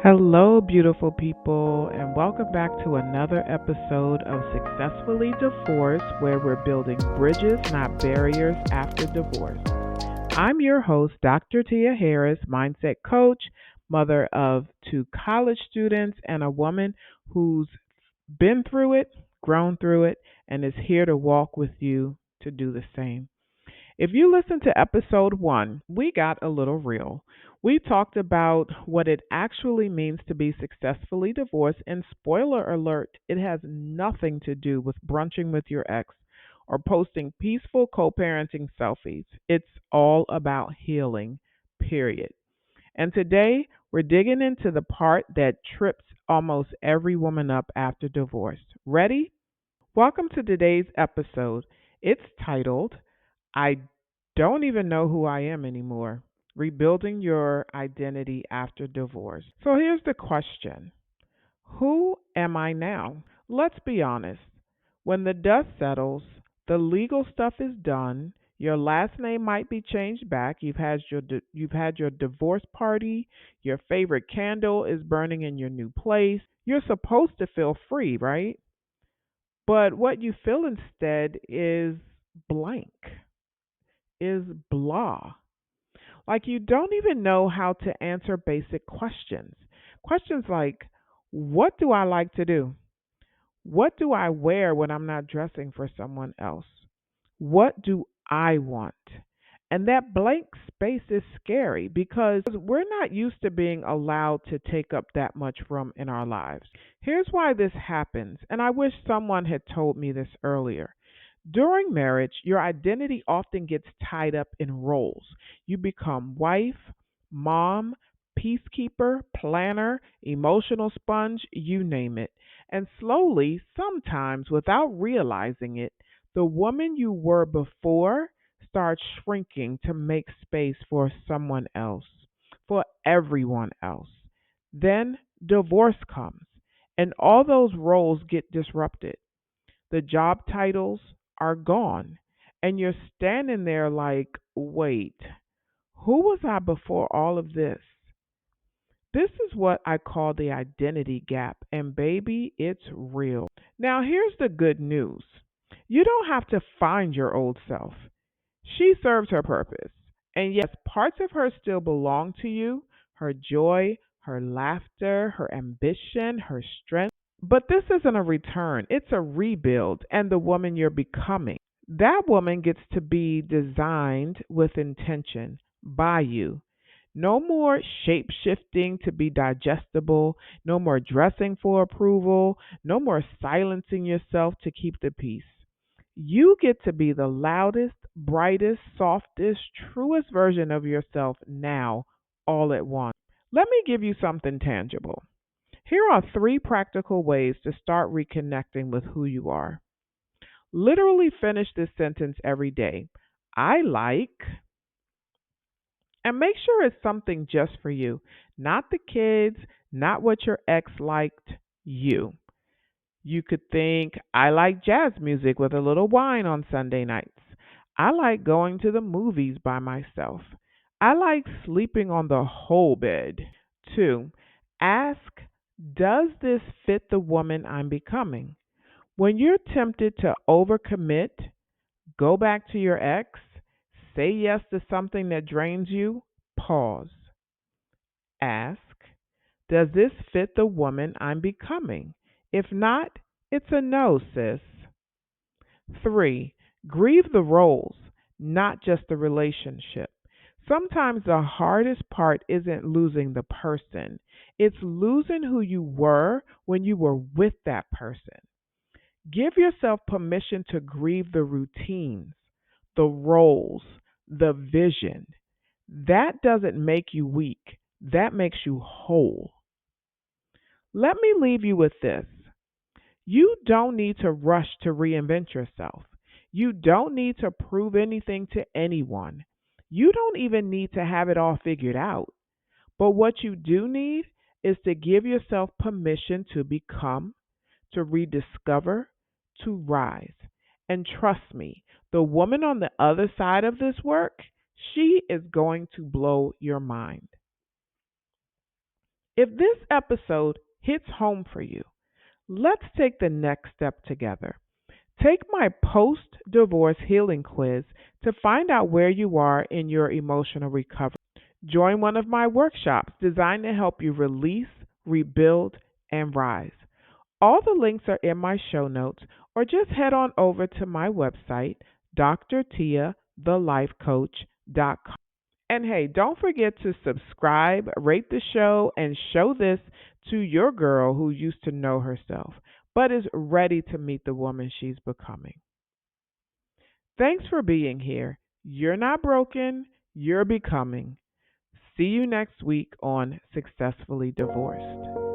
Hello, beautiful people, and welcome back to another episode of Successfully Divorced, where we're building bridges, not barriers, after divorce. I'm your host, Dr. Tia Harris, mindset coach, mother of two college students, and a woman who's been through it, grown through it, and is here to walk with you to do the same. If you listen to episode 1, we got a little real. We talked about what it actually means to be successfully divorced, and spoiler alert, it has nothing to do with brunching with your ex or posting peaceful co parenting selfies. It's all about healing, period. And today, we're digging into the part that trips almost every woman up after divorce. Ready? Welcome to today's episode. It's titled, I don't even know who I am anymore. Rebuilding your identity after divorce. So here's the question: who am I now? Let's be honest. When the dust settles, the legal stuff is done. Your last name might be changed back. You've had your divorce party. Your favorite candle is burning in your new place. You're supposed to feel free, right? But what you feel instead is blank, is blah. Like you don't even know how to answer basic questions. Questions like, what do I like to do? What do I wear when I'm not dressing for someone else? What do I want? And that blank space is scary because we're not used to being allowed to take up that much room in our lives. Here's why this happens, and I wish someone had told me this earlier. During marriage, your identity often gets tied up in roles. You become wife, mom, peacekeeper, planner, emotional sponge, you name it. And slowly, sometimes without realizing it, the woman you were before starts shrinking to make space for someone else, for everyone else. Then divorce comes, and all those roles get disrupted. The job titles are gone, and you're standing there like, wait, who was I before all of this? This is what I call the identity gap, and baby, it's real. Now, here's the good news: you don't have to find your old self. She serves her purpose. And yes, parts of her still belong to you: her joy, her laughter, her ambition, her strength. But this isn't a return, it's a rebuild, and the woman you're becoming. That woman gets to be designed with intention by you. No more shape shifting to be digestible, no more dressing for approval, no more silencing yourself to keep the peace. You get to be the loudest, brightest, softest, truest version of yourself now, all at once. Let me give you something tangible. Here are 3 practical ways to start reconnecting with who you are. Literally finish this sentence every day. I like, and make sure it's something just for you, not the kids, not what your ex liked, you. You could think, I like jazz music with a little wine on Sunday nights. I like going to the movies by myself. I like sleeping on the whole bed. 2, ask, does this fit the woman I'm becoming? When you're tempted to overcommit, go back to your ex, say yes to something that drains you, pause. Ask, does this fit the woman I'm becoming? If not, it's a no, sis. 3, grieve the roles, not just the relationship. Sometimes the hardest part isn't losing the person, it's losing who you were when you were with that person. Give yourself permission to grieve the routines, the roles, the vision. That doesn't make you weak, that makes you whole. Let me leave you with this: you don't need to rush to reinvent yourself. You don't need to prove anything to anyone. You don't even need to have it all figured out. But what you do need is to give yourself permission to become, to rediscover, to rise. And trust me, the woman on the other side of this work, she is going to blow your mind. If this episode hits home for you, let's take the next step together. Take my post divorce healing quiz to find out where you are in your emotional recovery. Join one of my workshops designed to help you release, rebuild, and rise. All the links are in my show notes, or just head on over to my website, drtiathelifecoach.com. And hey, don't forget to subscribe, rate the show, and show this to your girl who used to know herself, but is ready to meet the woman she's becoming. Thanks for being here. You're not broken, you're becoming. See you next week on Successfully Divorced.